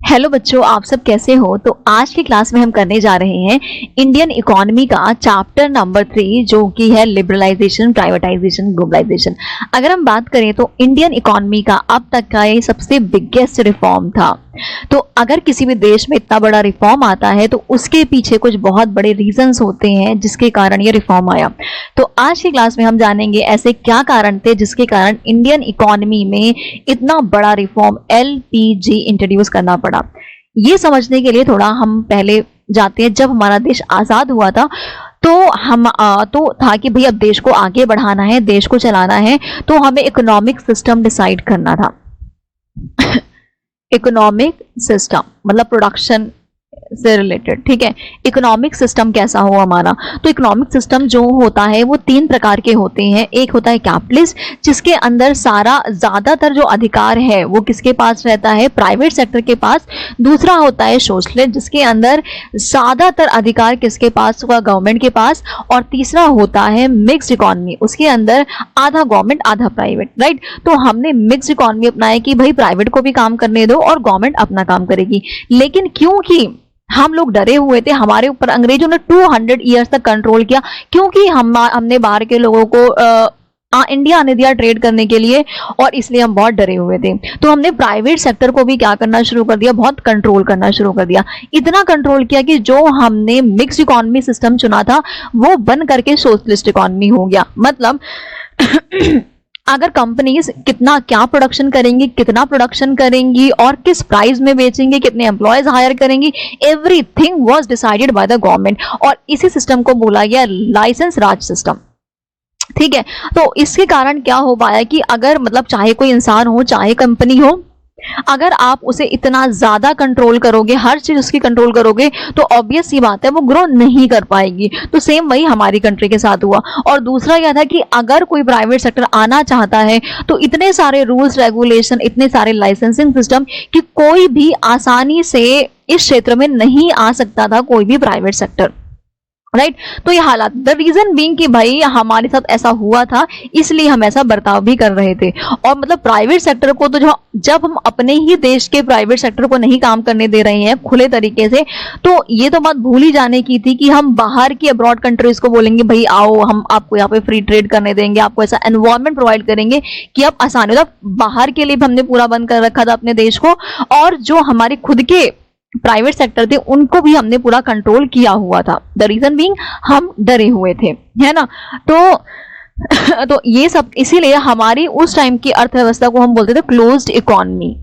Hello बच्चों, आप सब कैसे हो। तो आज की क्लास में हम करने जा रहे हैं इंडियन इकोनॉमी का चैप्टर नंबर 3 जो कि है लिबरलाइजेशन, प्राइवेटाइजेशन, ग्लोबलाइजेशन। अगर हम बात करें तो इंडियन इकोनॉमी का अब तक का ये सबसे बिगेस्ट रिफॉर्म था। तो अगर किसी भी देश में इतना बड़ा रिफॉर्म आता है तो उसके पीछे कुछ बहुत बड़े रीजंस होते हैं जिसके कारण ये रिफॉर्म आया। तो आज की क्लास में हम जानेंगे ऐसे क्या कारण थे जिसके कारण इंडियन इकोनॉमी में इतना बड़ा रिफॉर्म एलपीजी इंट्रोड्यूस करना पड़ा। ये समझने के लिए थोड़ा हम पहले जाते हैं। जब हमारा देश आजाद हुआ था तो हम तो था कि भाई अब देश को आगे बढ़ाना है, देश को चलाना है, तो हमें इकोनॉमिक सिस्टम डिसाइड करना था। इकोनॉमिक सिस्टम मतलब प्रोडक्शन से रिलेटेड, ठीक है। इकोनॉमिक सिस्टम कैसा हो हमारा, तो इकोनॉमिक सिस्टम जो होता है वो 3 प्रकार के होते हैं। एक होता है कैपिटलिस्ट, जिसके अंदर सारा ज्यादातर जो अधिकार है वो किसके पास रहता है, प्राइवेट सेक्टर के पास। दूसरा होता है सोशलिस्ट, जिसके अंदर ज्यादातर अधिकार किसके पास होगा, गवर्नमेंट के पास। और तीसरा होता है मिक्स्ड इकोनॉमी, उसके अंदर आधा गवर्नमेंट आधा प्राइवेट, राइट। तो हमने मिक्स्ड इकोनॉमी अपनाया कि भाई प्राइवेट को भी काम करने दो और गवर्नमेंट अपना काम करेगी। लेकिन क्योंकि हम लोग डरे हुए थे, हमारे ऊपर अंग्रेजों ने 200 ईयर्स तक कंट्रोल किया, क्योंकि हमने बाहर के लोगों को इंडिया आने दिया ट्रेड करने के लिए, और इसलिए हम बहुत डरे हुए थे। तो हमने प्राइवेट सेक्टर को भी क्या करना शुरू कर दिया, बहुत कंट्रोल करना शुरू कर दिया। इतना कंट्रोल किया कि जो हमने मिक्स्ड इकोनॉमी सिस्टम चुना था वो बन करके सोशलिस्ट इकोनॉमी हो गया। मतलब अगर कंपनीज कितना क्या प्रोडक्शन करेंगी, कितना प्रोडक्शन करेंगी और किस प्राइस में बेचेंगे, कितने एम्प्लॉयज हायर करेंगी, everything was decided by the government. और इसी सिस्टम को बोला गया लाइसेंस राज सिस्टम, ठीक है। तो इसके कारण क्या हो पाया कि अगर मतलब चाहे कोई इंसान हो चाहे कंपनी हो, अगर आप उसे इतना ज्यादा कंट्रोल करोगे, हर चीज उसकी कंट्रोल करोगे, तो ऑब्वियस सी बात है वो ग्रो नहीं कर पाएगी। तो सेम वही हमारी कंट्री के साथ हुआ। और दूसरा क्या था कि अगर कोई प्राइवेट सेक्टर आना चाहता है तो इतने सारे रूल्स रेगुलेशन, इतने सारे लाइसेंसिंग सिस्टम कि कोई भी आसानी से इस क्षेत्र में नहीं आ सकता था, कोई भी प्राइवेट सेक्टर, राइट। तो ये हालात, द रीजन बीइंग कि भाई हमारे साथ ऐसा हुआ था इसलिए हम ऐसा बर्ताव भी कर रहे थे। और मतलब प्राइवेट सेक्टर को तो जब हम अपने ही देश के प्राइवेट सेक्टर को नहीं काम करने दे रहे हैं खुले तरीके से, तो ये तो बात भूल ही जाने की थी कि हम बाहर की अब्रॉड कंट्रीज को बोलेंगे भाई आओ हम आपको यहाँ पे फ्री ट्रेड करने देंगे, आपको ऐसा एनवायरमेंट प्रोवाइड करेंगे कि आप आसानी, मतलब बाहर के लिए भी हमने पूरा बंद कर रखा था अपने देश को, और जो हमारे खुद के प्राइवेट सेक्टर थे उनको भी हमने पूरा कंट्रोल किया हुआ था। द रीजन बीइंग हम डरे हुए थे, है ना। तो ये सब इसीलिए हमारी उस टाइम की अर्थव्यवस्था को हम बोलते थे क्लोज्ड इकोनॉमी।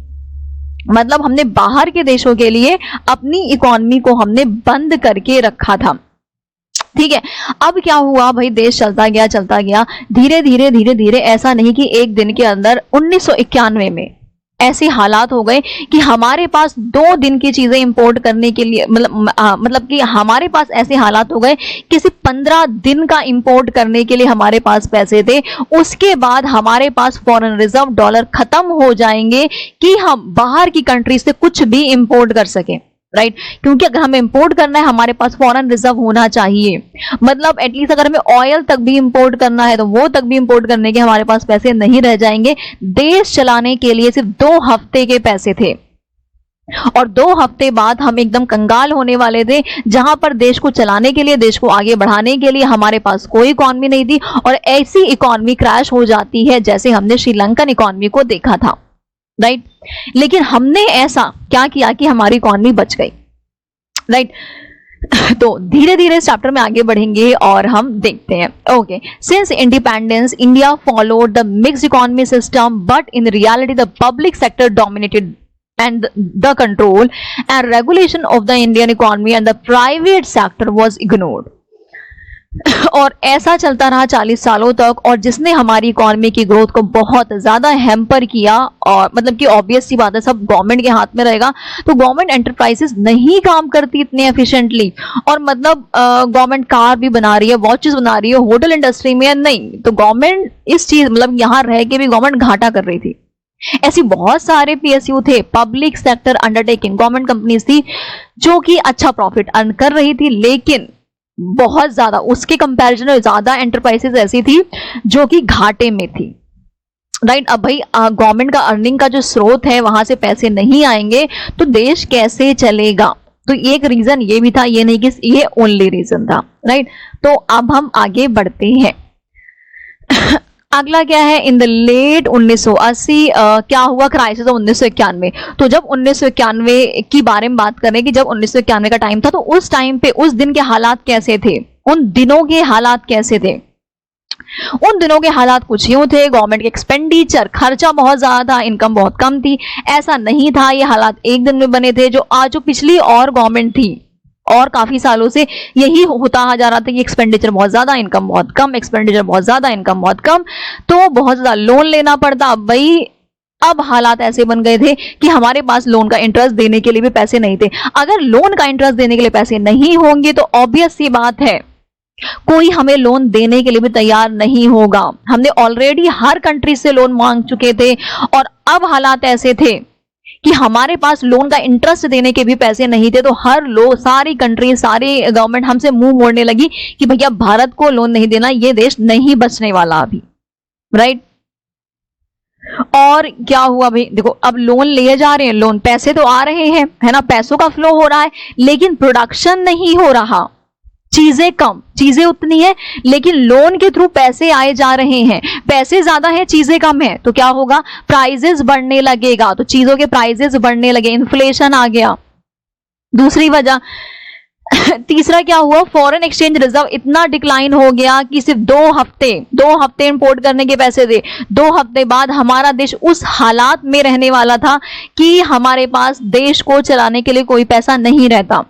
मतलब हमने बाहर के देशों के लिए अपनी इकोनॉमी को हमने बंद करके रखा था, ठीक है। अब क्या हुआ भाई, देश चलता गया धीरे धीरे, ऐसा नहीं कि एक दिन के अंदर 1991 में ऐसे हालात हो गए कि हमारे पास 2 दिन की चीजें इंपोर्ट करने के लिए मतलब कि हमारे पास ऐसे हालात हो गए कि सिर्फ 15 दिन का इंपोर्ट करने के लिए हमारे पास पैसे थे। उसके बाद हमारे पास फॉरेन रिजर्व डॉलर खत्म हो जाएंगे कि हम बाहर की कंट्री से कुछ भी इंपोर्ट कर सके, राइट। क्योंकि अगर हमें इंपोर्ट करना है हमारे पास फॉरेन रिजर्व होना चाहिए। मतलब एटलीस्ट अगर हमें ऑयल तक भी इंपोर्ट करना है तो वो तक भी इंपोर्ट करने के हमारे पास पैसे नहीं रह जाएंगे। देश चलाने के लिए सिर्फ 2 हफ्ते के पैसे थे, और 2 हफ्ते बाद हम एकदम कंगाल होने वाले थे, जहां पर देश को चलाने के लिए, देश को आगे बढ़ाने के लिए हमारे पास कोई इकोनॉमी नहीं थी। और ऐसी इकोनॉमी क्रैश हो जाती है जैसे हमने श्रीलंकन इकोनॉमी को देखा था, राइट। लेकिन हमने ऐसा क्या किया कि हमारी इकोनॉमी बच गई, राइट। तो धीरे धीरे इस चैप्टर में आगे बढ़ेंगे और हम देखते हैं। Okay, since independence India followed the mixed economy system, but in reality the public sector dominated and the control and regulation of the Indian economy and the private sector was ignored। और ऐसा चलता रहा 40 सालों तक, और जिसने हमारी economy की ग्रोथ को बहुत ज्यादा हैम्पर किया। और मतलब कि ऑब्वियस सी बात है सब गवर्नमेंट के हाथ में रहेगा तो गवर्नमेंट एंटरप्राइजेस नहीं काम करती इतने एफिशिएंटली। और मतलब गवर्नमेंट कार भी बना रही है, वॉचेस बना रही है, होटल इंडस्ट्री में नहीं, तो गवर्नमेंट इस चीज मतलब यहाँ रह के भी गवर्नमेंट घाटा कर रही थी। ऐसी बहुत सारे पीएसयू थे, public sector undertaking, government companies थी जो कि अच्छा प्रॉफिट अर्न कर रही थी, लेकिन बहुत ज्यादा उसके कंपैरिजन में ज्यादा एंटरप्राइजेस ऐसी थी जो कि घाटे में थी। राइट। अब भाई गवर्नमेंट का अर्निंग का जो स्रोत है वहां से पैसे नहीं आएंगे तो देश कैसे चलेगा। तो एक रीजन ये भी था, ये नहीं कि ये ओनली रीजन था, राइट। तो अब हम आगे बढ़ते हैं। अगला क्या है, इन द लेट 1980 क्या हुआ, क्राइसिस ऑफ 1991। तो जब 1991 की बारे में बात करें कि जब 1991 का टाइम था तो उस टाइम पे उस दिन के हालात कैसे थे, उन दिनों के हालात कैसे थे। उन दिनों के हालात कुछ यूं थे, गवर्नमेंट के एक्सपेंडिचर, खर्चा बहुत ज्यादा था, इनकम बहुत कम थी। ऐसा नहीं था ये हालात एक दिन में बने थे, जो पिछली और गवर्नमेंट थी और काफी सालों से यही होता जा रहा था कि एक्सपेंडिचर बहुत ज्यादा, इनकम बहुत कम, एक्सपेंडिचर बहुत ज्यादा, इनकम बहुत कम, तो बहुत ज्यादा लोन लेना पड़ता। भाई अब हालात ऐसे बन गए थे कि हमारे पास लोन का इंटरेस्ट देने के लिए भी पैसे नहीं थे। अगर लोन का इंटरेस्ट देने के लिए पैसे नहीं होंगे तो ऑब्वियस सी बात है कोई हमें लोन देने के लिए भी तैयार नहीं होगा। हमने ऑलरेडी हर कंट्री से लोन मांग चुके थे और अब हालात ऐसे थे कि हमारे पास लोन का इंटरेस्ट देने के भी पैसे नहीं थे। तो हर लोग, सारी कंट्री, सारी गवर्नमेंट हमसे मुंह मोड़ने लगी कि भैया भारत को लोन नहीं देना, ये देश नहीं बचने वाला अभी, राइट। और क्या हुआ भाई, देखो अब लोन लिए जा रहे हैं, लोन, पैसे तो आ रहे हैं, है ना, पैसों का फ्लो हो रहा है, लेकिन प्रोडक्शन नहीं हो रहा, चीजें कम, चीजें उतनी है लेकिन लोन के थ्रू पैसे आए जा रहे हैं। पैसे ज्यादा है, चीजें कम है, तो क्या होगा, प्राइजेस बढ़ने लगेगा, तो चीजों के प्राइजेस बढ़ने लगे, इन्फ्लेशन आ गया, दूसरी वजह। तीसरा क्या हुआ, फॉरेन एक्सचेंज रिजर्व इतना डिक्लाइन हो गया कि सिर्फ 2 हफ्ते इंपोर्ट करने के पैसे थे। 2 हफ्ते बाद हमारा देश उस हालात में रहने वाला था कि हमारे पास देश को चलाने के लिए कोई पैसा नहीं रहता।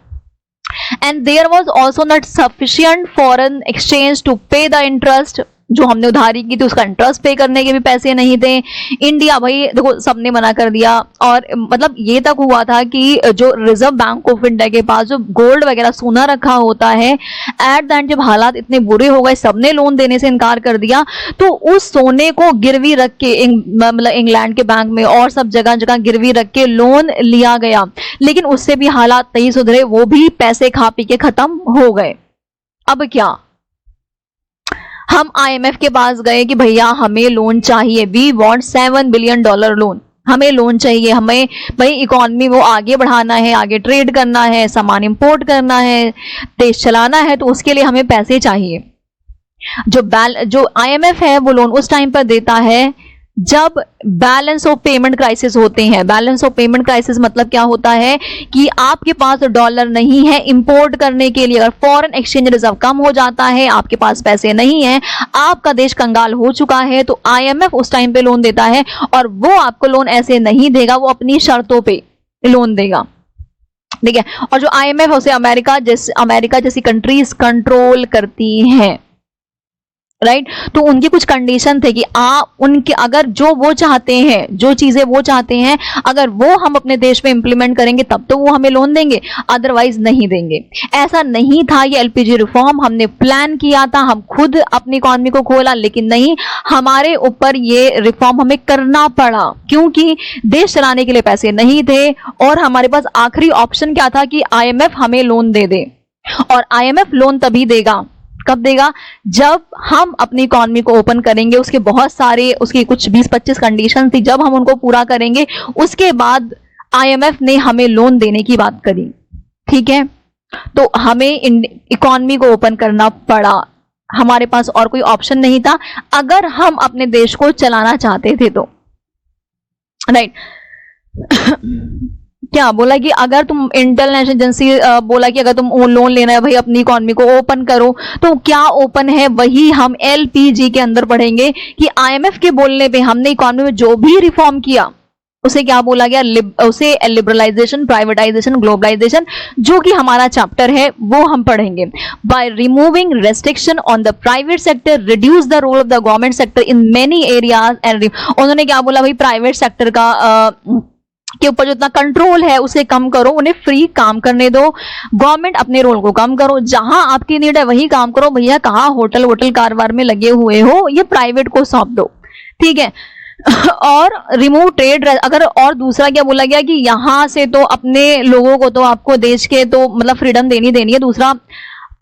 And there was also not sufficient foreign exchange to pay the interest। जो हमने उधारी की थी उसका इंटरेस्ट पे करने के भी पैसे नहीं थे। इंडिया, भाई देखो सबने मना कर दिया और मतलब ये तक हुआ था कि जो रिजर्व बैंक ऑफ इंडिया के पास जो गोल्ड वगैरह सोना रखा होता है, एट द एंड जब हालात इतने बुरे हो गए, सबने लोन देने से इनकार कर दिया, तो उस सोने को गिरवी रख के मतलब इंग्लैंड के बैंक में और सब जगह जगह गिरवी रख के लोन लिया गया, लेकिन उससे भी हालात नहीं सुधरे, वो भी पैसे खा पी के खत्म हो गए। अब क्या, हम IMF के पास गए कि भैया हमें लोन चाहिए, वी वांट $7 बिलियन लोन, हमें लोन चाहिए, हमें भाई इकोनॉमी वो आगे बढ़ाना है, आगे ट्रेड करना है, सामान इंपोर्ट करना है, देश चलाना है, तो उसके लिए हमें पैसे चाहिए। जो IMF है वो लोन उस टाइम पर देता है जब बैलेंस ऑफ पेमेंट क्राइसिस होते हैं। बैलेंस ऑफ पेमेंट क्राइसिस मतलब क्या होता है कि आपके पास डॉलर नहीं है इंपोर्ट करने के लिए, अगर फॉरेन एक्सचेंज रिजर्व कम हो जाता है, आपके पास पैसे नहीं है, आपका देश कंगाल हो चुका है, तो IMF उस टाइम पे लोन देता है और वो आपको लोन ऐसे नहीं देगा, वो अपनी शर्तों पे लोन देगा, ठीक है। और जो IMF है उसे अमेरिका जैसी कंट्रीज कंट्रोल करती हैं, राइट। तो उनकी कुछ कंडीशन थे कि उनके अगर जो वो चाहते हैं, जो चीजें वो चाहते हैं, अगर वो हम अपने देश में इंप्लीमेंट करेंगे तब तो वो हमें लोन देंगे, अदरवाइज नहीं देंगे। ऐसा नहीं था ये LPG रिफॉर्म हमने प्लान किया था, हम खुद अपनी इकोनॉमी को खोला, लेकिन नहीं, हमारे ऊपर ये रिफॉर्म हमें करना पड़ा क्योंकि देश चलाने के लिए पैसे नहीं थे और हमारे पास आखिरी ऑप्शन क्या था कि IMF हमें लोन दे दे। और IMF लोन तभी देगा, कब देगा, जब हम अपनी इकोनॉमी को ओपन करेंगे। उसके बहुत सारे, उसकी कुछ 20-25 कंडीशन थी, जब हम उनको पूरा करेंगे उसके बाद IMF ने हमें लोन देने की बात करी, ठीक है। तो हमें इकोनॉमी को ओपन करना पड़ा, हमारे पास और कोई ऑप्शन नहीं था अगर हम अपने देश को चलाना चाहते थे तो, राइट। क्या बोला कि अगर तुम इंटरनेशनल एजेंसी बोला कि अगर तुम लोन लेना है भाई अपनी इकोनॉमी को ओपन करो, तो क्या ओपन है, वही हम LPG के अंदर पढ़ेंगे कि IMF के बोलने पे हमने इकोनॉमी में जो भी रिफॉर्म किया उसे क्या बोला गया, उसे लिबरलाइजेशन, प्राइवेटाइजेशन, ग्लोबलाइजेशन, जो कि हमारा चैप्टर है वो हम पढ़ेंगे। By removing restriction on the private sector, reduce the role of the government sector in many areas and, उन्होंने क्या बोला भाई, प्राइवेट सेक्टर का के ऊपर जो इतना कंट्रोल है उसे कम करो, उन्हें फ्री काम करने दो, गवर्नमेंट अपने रोल को कम करो, जहां आपकी नीड है वही काम करो, भैया कहाँ होटल कारोबार में लगे हुए हो ये प्राइवेट को सौंप दो, ठीक है। और रिमूव ट्रेड, अगर और दूसरा क्या बोला गया कि यहां से तो अपने लोगों को तो आपको देश के तो मतलब फ्रीडम देनी है, दूसरा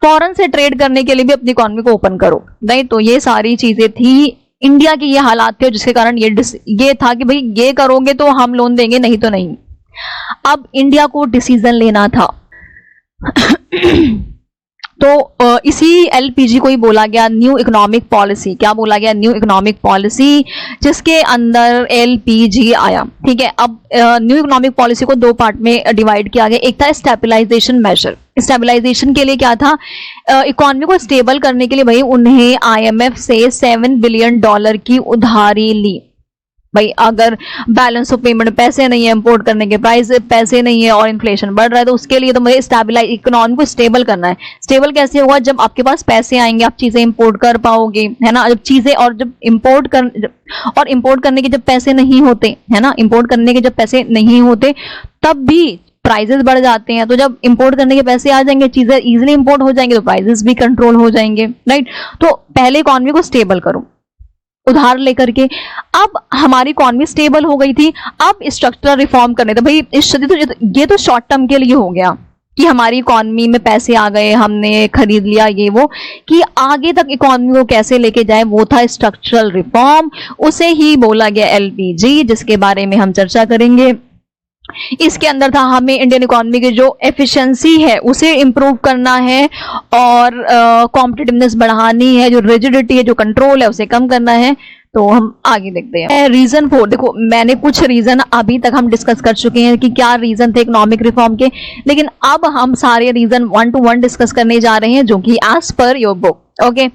फॉरेन से ट्रेड करने के लिए भी अपनी इकोनॉमी को ओपन करो, नहीं। तो ये सारी चीजें थी इंडिया की ये हालात थे जिसके कारण ये था कि भाई ये करोगे तो हम लोन देंगे, नहीं तो नहीं। अब इंडिया को डिसीजन लेना था तो इसी एलपीजी को ही बोला गया न्यू इकोनॉमिक पॉलिसी। क्या बोला गया? न्यू इकोनॉमिक पॉलिसी, जिसके अंदर एलपीजी आया। ठीक है, अब न्यू इकोनॉमिक पॉलिसी को दो पार्ट में डिवाइड किया गया। एक था स्टेबलाइजेशन मेजर। स्टेबलाइजेशन के लिए क्या था? इकोनॉमी को स्टेबल करने के लिए भाई उन्हें आईएमएफ से $7 बिलियन की उधारी ली। भाई अगर बैलेंस ऑफ पेमेंट पैसे नहीं है, इंपोर्ट करने के प्राइस पैसे नहीं है और इन्फ्लेशन बढ़ रहा है, तो उसके लिए तो मुझे स्टेबलाइज इकोनॉमी को स्टेबल करना है। स्टेबल कैसे होगा? जब आपके पास पैसे आएंगे आप चीजें इंपोर्ट कर पाओगे, है ना। जब चीजें और जब इंपोर्ट करने के जब पैसे नहीं होते, है ना, इंपोर्ट करने के जब पैसे नहीं होते तब भी प्राइसेस बढ़ जाते हैं। तो जब इंपोर्ट करने के पैसे आ जाएंगे, चीजें इजिली इंपोर्ट हो जाएंगे, तो प्राइसेस भी कंट्रोल हो जाएंगे, राइट। तो पहले इकोनॉमी को स्टेबल करो उधार लेकर के। अब हमारी इकोनॉमी स्टेबल हो गई थी, अब स्ट्रक्चरल रिफॉर्म करने थे। भाई ये तो शॉर्ट टर्म के लिए हो गया कि हमारी इकोनॉमी में पैसे आ गए, हमने खरीद लिया ये वो, कि आगे तक इकोनॉमी को कैसे लेके जाए, वो था स्ट्रक्चरल रिफॉर्म। उसे ही बोला गया एलपीजी, जिसके बारे में हम चर्चा करेंगे। इसके अंदर था हमें इंडियन इकोनॉमी की जो एफिशिएंसी है उसे इंप्रूव करना है और कॉम्पिटिटिवनेस बढ़ानी है, जो रिजिडिटी है, जो कंट्रोल है, उसे कम करना है। तो हम आगे देखते हैं रीजन 4। देखो मैंने कुछ रीजन अभी तक हम डिस्कस कर चुके हैं कि क्या रीजन थे इकोनॉमिक रिफॉर्म के, लेकिन अब हम सारे रीजन 1 to 1 डिस्कस करने जा रहे हैं, जो कि as per your book. Okay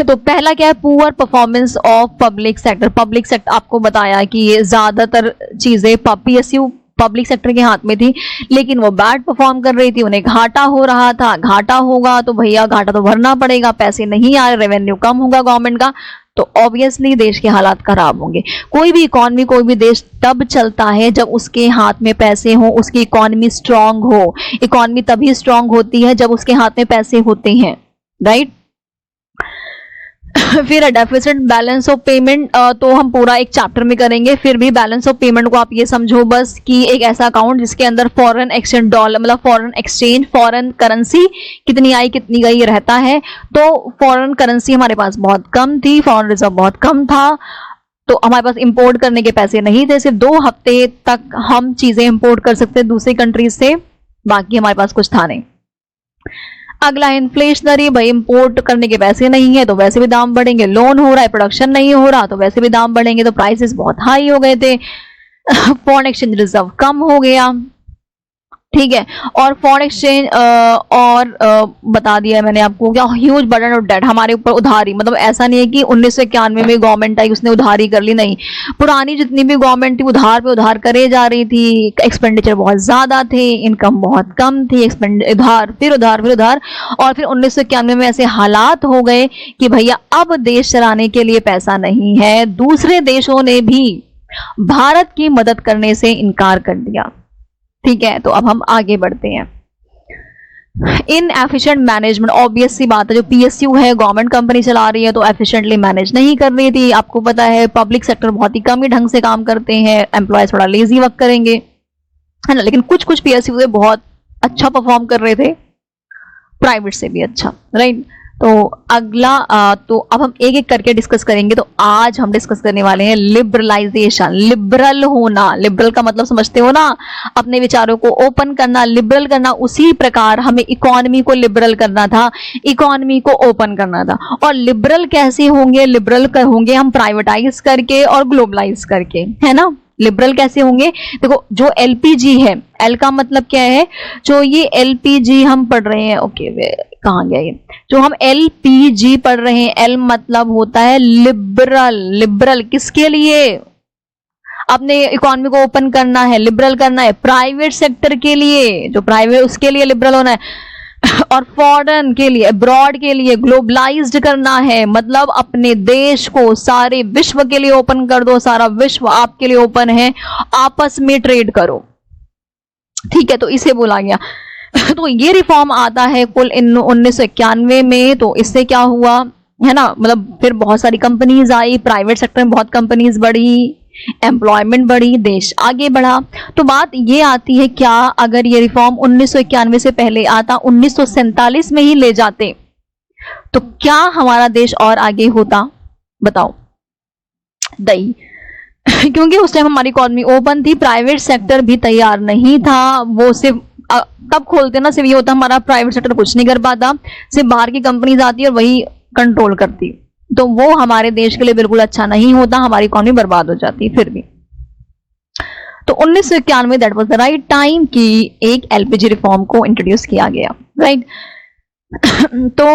तो पहला क्या है? Poor performance of public sector. Public sector आपको बताया कि ये ज्यादातर चीजें पीएसयू पब्लिक सेक्टर के हाथ में थी, लेकिन वो बैड परफॉर्म कर रही थी, उन्हें घाटा हो रहा था। घाटा होगा तो भैया घाटा तो भरना पड़ेगा, पैसे नहीं आ रहे, रेवेन्यू कम होगा गवर्नमेंट का, तो ऑब्वियसली देश के हालात खराब होंगे। कोई भी इकोनॉमी, कोई भी देश तब चलता है जब उसके हाथ में पैसे हो, उसकी इकोनॉमी स्ट्रांग हो। इकोनॉमी तभी स्ट्रांग होती है जब उसके हाथ में पैसे होते हैं, राइट। फिर डेफिसिट बैलेंस ऑफ पेमेंट, तो हम पूरा एक चैप्टर में करेंगे। फिर भी बैलेंस ऑफ पेमेंट को आप ये समझो बस कि एक ऐसा अकाउंट जिसके अंदर फॉरेन एक्सचेंज डॉलर, मतलब फॉरेन एक्सचेंज, फॉरेन करेंसी कितनी आई कितनी गई रहता है। तो फॉरेन करेंसी हमारे पास बहुत कम थी, फॉरेन रिजर्व बहुत कम था, तो हमारे पास इंपोर्ट करने के पैसे नहीं थे। सिर्फ 2 हफ्ते तक हम चीजें इंपोर्ट कर सकते दूसरी कंट्रीज से, बाकी हमारे पास कुछ था नहीं। अगला इन्फ्लेशनरी, भाई इंपोर्ट करने के पैसे नहीं है तो वैसे भी दाम बढ़ेंगे, लोन हो रहा है, प्रोडक्शन नहीं हो रहा तो वैसे भी दाम बढ़ेंगे, तो प्राइसेस बहुत हाई हो गए थे। फॉरेन एक्सचेंज रिजर्व कम हो गया, ठीक है। और फॉरेन एक्सचेंज बता दिया मैंने आपको क्या, ह्यूज बर्डन ऑफ डेट हमारे ऊपर, उधारी। मतलब ऐसा नहीं है कि 1991 में गवर्नमेंट आई उसने उधारी कर ली, नहीं, पुरानी जितनी भी गवर्नमेंट थी उधार पे उधार करे जा रही थी। एक्सपेंडिचर बहुत ज्यादा थे, इनकम बहुत कम थी, उधार फिर उधार फिर उधार, और फिर 1991 में ऐसे हालात हो गए कि भैया अब देश चलाने के लिए पैसा नहीं है। दूसरे देशों ने भी भारत की मदद करने से इनकार कर दिया, ठीक है। तो अब हम आगे बढ़ते हैं। इन एफिशिएंट मैनेजमेंट, ऑब्वियस सी बात है, जो पीएसयू है गवर्नमेंट कंपनी चला रही है तो एफिशिएंटली मैनेज नहीं कर रही थी। आपको पता है पब्लिक सेक्टर बहुत ही कम ही ढंग से काम करते हैं, एम्प्लॉयज थोड़ा लेजी वर्क करेंगे, है ना। लेकिन कुछ कुछ पीएसयू बहुत अच्छा परफॉर्म कर रहे थे, प्राइवेट से भी अच्छा, राइट। तो अगला तो अब हम एक एक करके डिस्कस करेंगे। तो आज हम डिस्कस करने वाले हैं लिबरलाइजेशन। लिबरल होना, लिबरल का मतलब समझते हो ना, अपने विचारों को ओपन करना, लिबरल करना। उसी प्रकार हमें इकोनॉमी को लिबरल करना था, इकोनॉमी को ओपन करना था। और लिबरल कैसे होंगे? लिबरल होंगे हम प्राइवेटाइज करके और ग्लोबलाइज करके, है ना। लिबरल कैसे होंगे? देखो जो एलपीजी है, एल का मतलब क्या है, जो ये एलपीजी हम पढ़ रहे हैं, ओके कहाँ गया ये, जो हम एलपीजी पढ़ रहे हैं, एल मतलब होता है लिबरल। लिबरल किसके लिए? अपने इकोनॉमी को ओपन करना है, लिबरल करना है प्राइवेट सेक्टर के लिए, जो प्राइवेट उसके लिए लिबरल होना है। और फॉरेन के लिए, अब्रॉड के लिए ग्लोबलाइज्ड करना है, मतलब अपने देश को सारे विश्व के लिए ओपन कर दो, सारा विश्व आपके लिए ओपन है, आपस में ट्रेड करो, ठीक है। तो इसे बोला गया। तो ये रिफॉर्म आता है कुल 1991 में। तो इससे क्या हुआ, है ना, मतलब फिर बहुत सारी कंपनीज आई, प्राइवेट सेक्टर में बहुत कंपनीज बढ़ी, एम्प्लॉयमेंट बढ़ी, देश आगे बढ़ा। तो बात ये आती है, क्या अगर ये रिफॉर्म 1991 से पहले आता, 1947 में ही ले जाते, तो क्या हमारा देश और आगे होता? बताओ। दही क्योंकि उस टाइम हमारी इकोनॉमी ओपन थी, प्राइवेट सेक्टर भी तैयार नहीं था। वो सिर्फ तब खोलते ना, सिर्फ ये होता हमारा प्राइवेट सेक्टर कुछ नहीं कर पाता, सिर्फ बाहर की कंपनीज आती और वही कंट्रोल करती, तो वो हमारे देश के लिए बिल्कुल अच्छा नहीं होता, हमारी इकोनॉमी बर्बाद हो जाती। फिर भी तो 1991 that was the right time कि एक एलपीजी रिफॉर्म को इंट्रोड्यूस किया गया, राइट। तो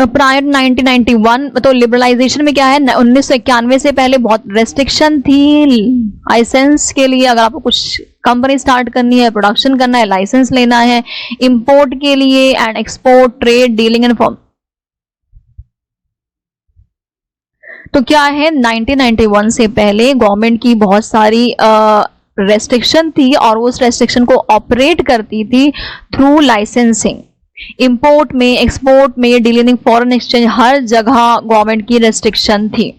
प्रायर 1991 तो लिबरलाइजेशन में क्या है, 1991 से पहले बहुत रेस्ट्रिक्शन थी लाइसेंस के लिए। अगर आपको कुछ कंपनी स्टार्ट करनी है, प्रोडक्शन करना है, लाइसेंस लेना है, इंपोर्ट के लिए and export, trade, dealing and form. तो क्या है, 1991 से पहले गवर्नमेंट की बहुत सारी रेस्ट्रिक्शन थी और उस रेस्ट्रिक्शन को ऑपरेट करती थी थ्रू लाइसेंसिंग। इंपोर्ट में, एक्सपोर्ट में, डीलिंग, फॉरेन एक्सचेंज, हर जगह गवर्नमेंट की रेस्ट्रिक्शन थी,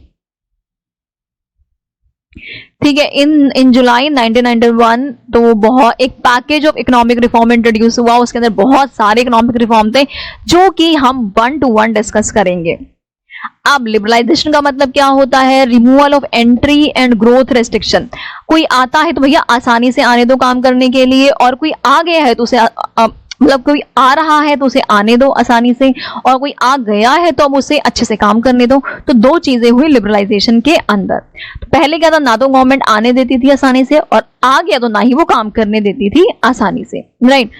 ठीक है। इन जुलाई 1991 तो बहुत एक package of economic reform introduce हुआ, उसके अंदर बहुत सारे इकोनॉमिक रिफॉर्म थे जो कि हम 1 to 1 डिस्कस करेंगे। अब लिबरलाइजेशन का मतलब क्या होता है, removal of entry and growth restriction. कोई आता है तो भैया आसानी से आने दो काम करने के लिए, और कोई आ गया है तो उसे मतलब कोई आ रहा है तो उसे आने दो आसानी से, और कोई आ गया है तो अब उसे अच्छे से काम करने दो। तो दो चीजें हुई लिबरलाइजेशन के अंदर। तो पहले क्या था, ना तो गवर्नमेंट आने देती थी आसानी से, और आ गया तो ना ही वो काम करने देती थी आसानी से, राइट।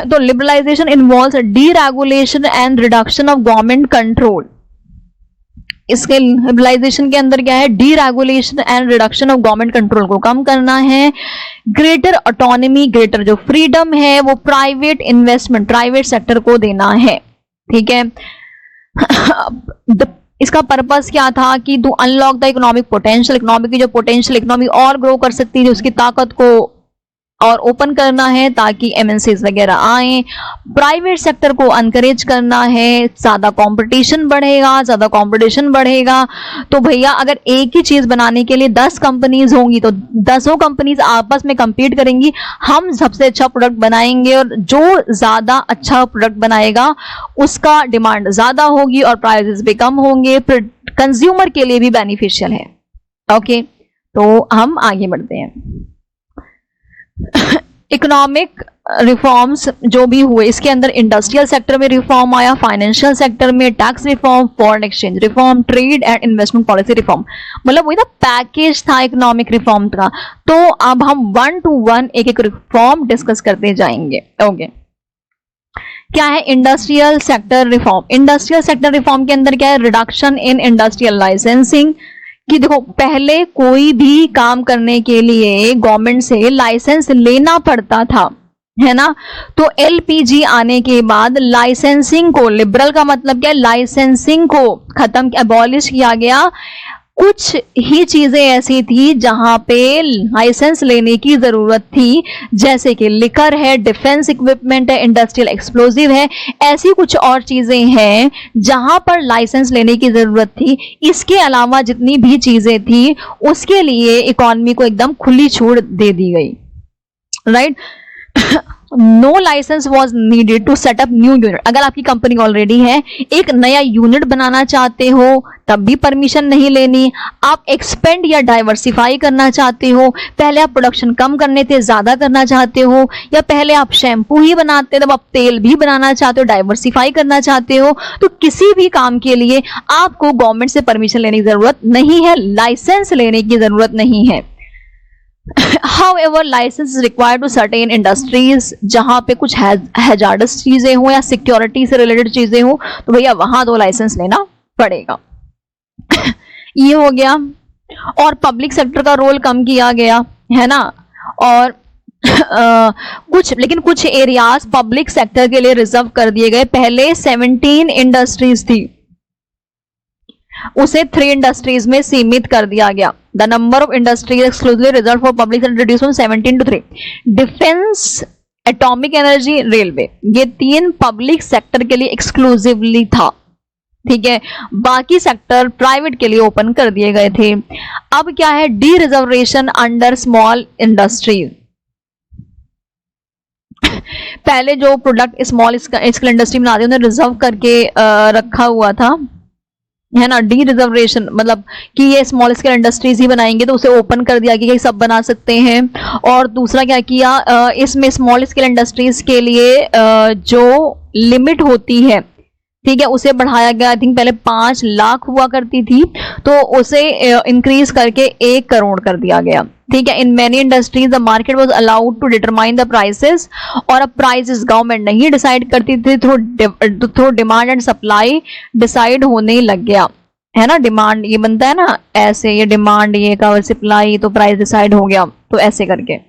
तो liberalisation involves deregulation and reduction of government control. इसके लिबरलाइजेशन के अंदर क्या है, deregulation and reduction of government control को कम करना है, ग्रेटर ऑटोनॉमी, ग्रेटर जो फ्रीडम है वो प्राइवेट इन्वेस्टमेंट, प्राइवेट सेक्टर को देना है, ठीक है। इसका पर्पस क्या था कि to unlock the economic potential, economic की जो पोटेंशियल, इकोनॉमी और ग्रो कर सकती है उसकी ताकत को और ओपन करना है ताकि एमएनसीज वगैरह आए। प्राइवेट सेक्टर को एनकरेज करना है, ज्यादा कंपटीशन बढ़ेगा, ज्यादा कंपटीशन बढ़ेगा तो भैया अगर एक ही चीज बनाने के लिए 10 कंपनीज होंगी तो 10 कंपनीज आपस में कंपीट करेंगी, हम सबसे अच्छा प्रोडक्ट बनाएंगे और जो ज्यादा अच्छा प्रोडक्ट बनाएगा उसका डिमांड ज्यादा होगी और प्राइसेस भी कम होंगे, फिर कंज्यूमर के लिए भी बेनिफिशियल है। ओके, तो हम आगे बढ़ते हैं। इकोनॉमिक रिफॉर्म्स जो भी हुए, इसके अंदर इंडस्ट्रियल सेक्टर में रिफॉर्म आया, फाइनेंशियल सेक्टर में tax reform, foreign exchange reform, trade and investment policy reform, मतलब वही ना पैकेज था इकोनॉमिक रिफॉर्म का। तो अब हम 1 to 1 एक एक रिफॉर्म डिस्कस करते जाएंगे। ओके, क्या है industrial sector reform. Industrial sector reform के अंदर क्या है, रिडक्शन इन इंडस्ट्रियल लाइसेंसिंग, कि देखो पहले कोई भी काम करने के लिए गवर्नमेंट से लाइसेंस लेना पड़ता था, है ना। तो एलपीजी आने के बाद लाइसेंसिंग को, लिबरल का मतलब क्या है, लाइसेंसिंग को खत्म, अबॉलिश किया गया। कुछ ही चीजें ऐसी थी जहां पे लाइसेंस लेने की जरूरत थी, जैसे कि लिकर है, डिफेंस इक्विपमेंट है, इंडस्ट्रियल एक्सप्लोजिव है, ऐसी कुछ और चीजें हैं जहां पर लाइसेंस लेने की जरूरत थी। इसके अलावा जितनी भी चीजें थी उसके लिए इकोनॉमी को एकदम खुली छूट दे दी गई, right. No licence was needed to set up new unit. अगर आपकी कंपनी ऑलरेडी है, एक नया यूनिट बनाना चाहते हो तब भी परमिशन नहीं लेनी। आप एक्सपेंड या डाइवर्सिफाई करना चाहते हो, पहले आप प्रोडक्शन कम करने थे ज्यादा करना चाहते हो, या पहले आप शैम्पू ही बनाते तब आप तेल भी बनाना चाहते हो, डाइवर्सिफाई करना चाहते हो, तो किसी भी काम के लिए आपको गवर्नमेंट से परमिशन लेने की जरूरत नहीं है, लाइसेंस लेने की जरूरत नहीं है। However, license is required to certain industries, जहां पे कुछ हैजार्डस चीजें हो या सिक्योरिटी से रिलेटेड चीजें हो तो भैया वहां तो लाइसेंस लेना पड़ेगा। ये हो गया। और पब्लिक सेक्टर का रोल कम किया गया, है ना। और कुछ एरियाज पब्लिक सेक्टर के लिए रिजर्व कर दिए गए। पहले 17 इंडस्ट्रीज थी, उसे 3 इंडस्ट्रीज में सीमित कर दिया गया। The number of industries exclusively reserve for public sector reduced from 17 to 3। Defence, atomic energy, railway, ये 3 पब्लिक सेक्टर के लिए एक्सक्लूसिवली था, ठीक है। बाकी सेक्टर प्राइवेट के लिए ओपन कर दिए गए थे। अब क्या है, D reservation under small industry. पहले जो प्रोडक्ट स्मॉल स्केल इंडस्ट्री बनाते उन्हें रिजर्व करके रखा हुआ था, है ना, डी रिजर्वेशन, मतलब कि ये स्मॉल स्केल इंडस्ट्रीज ही बनाएंगे, तो उसे ओपन कर दिया कि सब बना सकते हैं। और दूसरा क्या किया, इसमें स्मॉल स्केल इंडस्ट्रीज के लिए जो लिमिट होती है, ठीक है, उसे बढ़ाया गया। आई थिंक पहले 5 लाख हुआ करती थी, तो उसे इंक्रीज करके 1 करोड़ कर दिया गया। ठीक है, in many industries the market was allowed to determine the prices, और अब प्राइसेस गवर्नमेंट नहीं डिसाइड करती थी, through demand and supply decide होने लग गया, है ना। डिमांड ये बनता है ना ऐसे, ये डिमांड, ये का सप्लाई, तो प्राइस डिसाइड हो गया, तो ऐसे करके।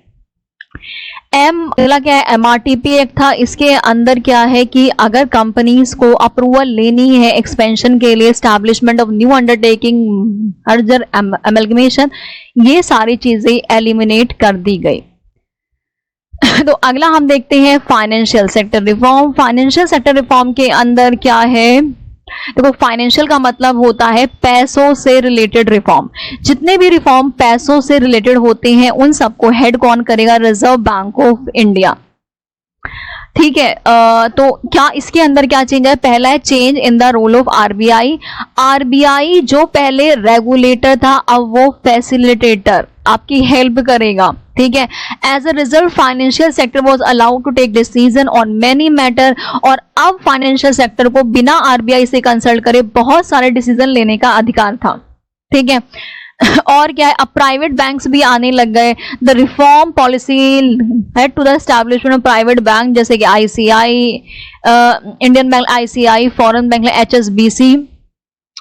अगला क्या है, MRTP एक्ट था। इसके अंदर क्या है कि अगर कंपनीज को अप्रूवल लेनी है एक्सपेंशन के लिए, establishment of new undertaking, merger, amalgamation, ये सारी चीजें एलिमिनेट कर दी गई। तो अगला हम देखते हैं financial sector reform. Financial sector reform के अंदर क्या है, देखो फाइनेंशियल का मतलब होता है पैसों से रिलेटेड रिफॉर्म। जितने भी रिफॉर्म पैसों से रिलेटेड होते हैं उन सबको हेड कौन करेगा, रिजर्व बैंक ऑफ इंडिया। ठीक है, तो क्या इसके अंदर क्या चेंज है, पहला है change in the role of RBI. RBI जो पहले रेगुलेटर था, अब वो फैसिलिटेटर, आपकी हेल्प करेगा। ठीक है, as a result financial sector was allowed to take decision on many matter, और अब फाइनेंशियल सेक्टर को बिना आरबीआई से कंसल्ट करे बहुत सारे डिसीजन लेने का अधिकार था। ठीक है, और क्या है, अब प्राइवेट बैंक्स भी आने लग गए। The reform policy head to the establishment of private bank, जैसे कि ICI, Indian bank, ICI, foreign bank HSBC।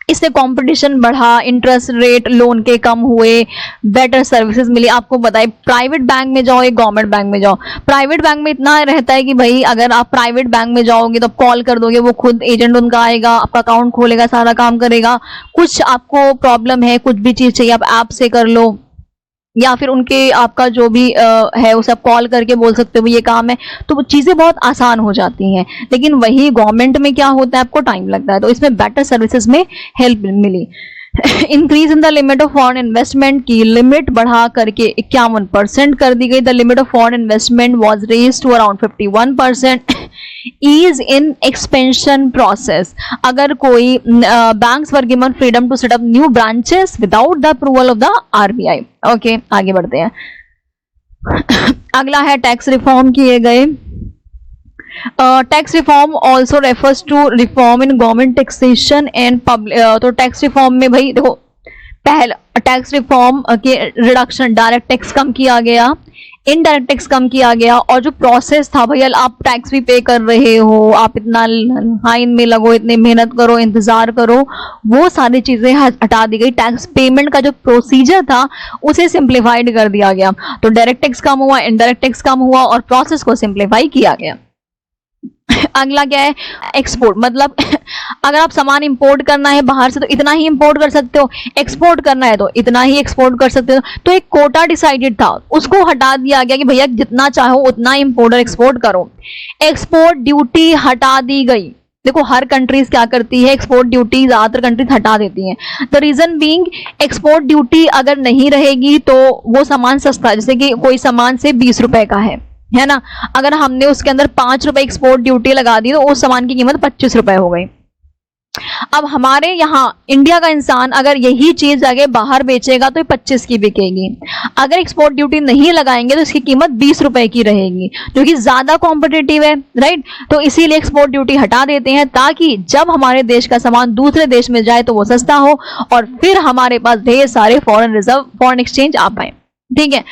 इससे कंपटीशन बढ़ा, इंटरेस्ट रेट लोन के कम हुए, बेटर सर्विसेज मिली। आपको बताए प्राइवेट बैंक में जाओ या गवर्नमेंट बैंक में जाओ, प्राइवेट बैंक में इतना रहता है कि भाई अगर आप प्राइवेट बैंक में जाओगे तो कॉल कर दोगे, वो खुद एजेंट उनका आएगा, आपका अकाउंट खोलेगा, सारा काम करेगा। कुछ आपको प्रॉब्लम है, कुछ भी चीज चाहिए, आप ऐप से कर लो, या फिर उनके आपका जो भी है उसे आप कॉल करके बोल सकते हो ये काम है, तो वो चीजें बहुत आसान हो जाती हैं। लेकिन वही गवर्नमेंट में क्या होता है, आपको टाइम लगता है, तो इसमें बेटर सर्विसेज में हेल्प मिली। Increase in the limit of foreign investment की लिमिट बढ़ा करके 51% कर दी गई। The limit of foreign investment was raise to around 51%। Ease in expansion process, अगर कोई banks were given freedom to set up new branches without the approval of the RBI. Okay, आगे बढ़ते हैं। अगला है टैक्स रिफॉर्म किए गए। Tax reform also refers to reform in government taxation and public. तो टैक्स रिफॉर्म में भाई देखो, पहला टैक्स रिफॉर्म के रिडक्शन, डायरेक्ट टैक्स कम किया गया, इनडायरेक्ट टैक्स कम किया गया, और जो प्रोसेस था भैया आप टैक्स भी पे कर रहे हो, आप इतना लाइन में लगो, इतनी मेहनत करो, इंतजार करो, वो सारी चीजें हटा दी गई। टैक्स पेमेंट का जो प्रोसीजर था उसे सिंप्लीफाइड कर दिया गया। तो डायरेक्ट टैक्स कम हुआ, इनडायरेक्ट टैक्स कम हुआ, और प्रोसेस को सिंप्लीफाई किया गया। अगला क्या है, एक्सपोर्ट, मतलब अगर आप सामान इंपोर्ट करना है बाहर से तो इतना ही इंपोर्ट कर सकते हो, एक्सपोर्ट करना है तो इतना ही एक्सपोर्ट कर सकते हो। तो एक कोटा डिसाइडेड था, उसको हटा दिया गया कि भैया जितना चाहो उतना इंपोर्ट और एक्सपोर्ट करो। एक्सपोर्ट ड्यूटी हटा दी गई। देखो हर कंट्रीज क्या करती है, एक्सपोर्ट ड्यूटी ज्यादातर कंट्रीज हटा देती हैं। The reason being, export duty अगर नहीं रहेगी तो वो सामान सस्ता, जैसे कि कोई सामान से 20 रुपए का है ना, अगर हमने उसके अंदर 5 रुपए एक्सपोर्ट ड्यूटी लगा दी तो उस सामान की कीमत 25 रुपए हो गई। अब हमारे यहाँ इंडिया का इंसान अगर यही चीज आगे बाहर बेचेगा तो 25 की बिकेगी। अगर एक्सपोर्ट ड्यूटी नहीं लगाएंगे तो इसकी कीमत 20 रुपए की रहेगी, जो कि ज्यादा कॉम्पिटिटिव है, राइट। तो इसीलिए एक्सपोर्ट ड्यूटी हटा देते हैं ताकि जब हमारे देश का सामान दूसरे देश में जाए तो वो सस्ता हो और फिर हमारे पास ढेर सारे फॉरेन एक्सचेंज आ पाए। ठीक है,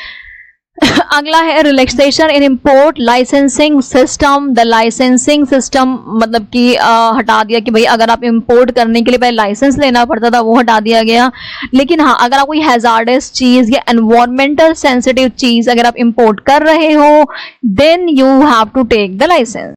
अगला है relaxation in import licensing system. The licensing system मतलब कि हटा दिया कि भाई अगर आप इंपोर्ट करने के लिए पहले लाइसेंस लेना पड़ता था, वो हटा दिया गया। लेकिन हाँ, अगर आप कोई हैजार्डस चीज या एनवायरमेंटल सेंसिटिव चीज अगर आप इंपोर्ट कर रहे हो, then you have to take the licence.